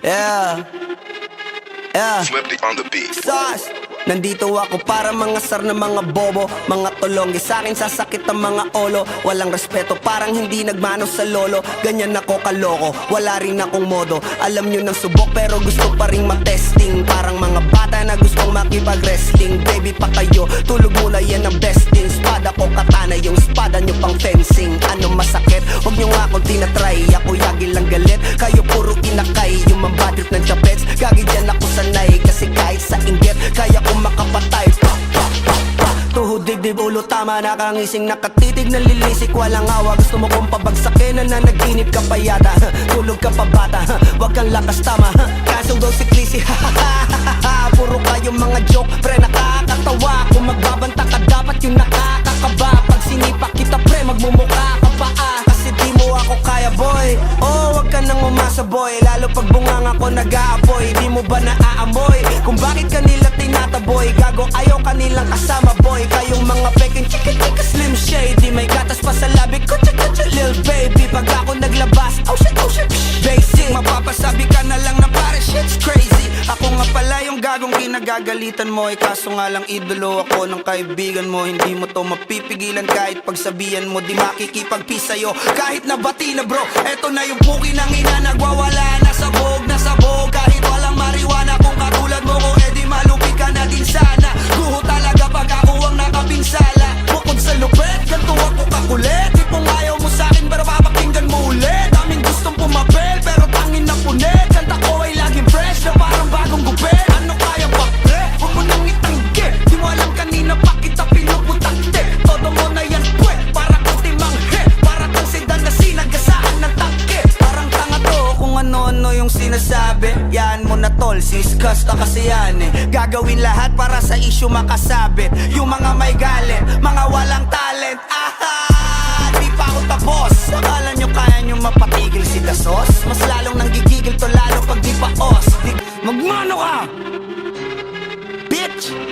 Yeah. Flipped on the beat. Sauce. Nandito ako para mga sar na mga bobo, mga tulonggi sa akin sasakit ang mga olo. Walang respeto, parang hindi nagmano sa lolo. Ganyan ako kaloko, wala rin akong modo. Alam nyo ng subok pero gusto pa rin matesting. Parang mga bata na gustong makipag-wrestling. Baby pa kayo, tulog muna yan ang besting. Spada ko katana, yung spada nyo pang fencing. Ano masakit? Huwag nyo nga akong tinatry. Ako yagi lang galit, kayo puro inakay. Yung mambadrip ng chapets, gagi dyan ako sanay. Kasi kahit sa inggit, kaya ko makapatay. Tuhod, dibdib, ulo, tama, nakangising, nakatitig, nalilisik, walang awa. Gusto mo kong pabagsakin, nananaginip ka pa yata. Tulog ka pa bata, wag kang lakas tama. Kaso daw si Clissy, puro kayong mga joke, pre nakakatawa. Kung magbabanta ka dapat yung nakakakaba. Pag sinipa kita pre, magmumukha ka pa kasi di mo ako kaya boy. Oh, wag ka nang umasa boy, lalo pag bungang ako nag-aapoy. Di mo ba naaamoy kung bakit kanila tinataboy? Gago ayaw kanilang kasama boy. Kayong mga peking chika-chika slim shady, may gatas pa sa labi ko, chika-chika lil baby. Pag ako naglabas, oh shit, basic. Mapapasabi ka na lang na pare shit's crazy. Ako nga pala yung gagong kinagagalitan mo. Kaso nga lang idolo ako ng kaibigan mo. Hindi mo to mapipigilan kahit pagsabihan mo. Di makikipagpis sa'yo kahit nabati na bro. Eto na yung puki ng ina, nagwawala na sabog. Kahit walang mariwana, kung katulad mo ko edi malupit ka na din sana. Guho talaga pag ako ang nakapinsala. Bukod sa lupet, ganito ako kakulit. Tipong ayaw mo sa'kin pero papakinggan mo ulit. Daming gustong pumapel pero tangin na punit. Kanta ko ay laging fresh na parang bagong gupit. Ano kaya ba pre? Huwag mo nang itanggi. Di mo alam kanina pa kita pinuputante. Todo mo na yan pwe, para kang timanghe. Para kang sedan na sinagasaan ng tangke. Parang tanga to kung ano-ano yung sinasabi. Yan mo na tol, siskas ka kasi yan Gagawin lahat para sa issue makasabit. Yung mga may galit, mga walang talent. Di pa ako tapos. Akala nyo kaya nyo mapatigil si Dasos? Mas lalong nanggigigil to lalo pag di pa os. Magmano ka! Bitch!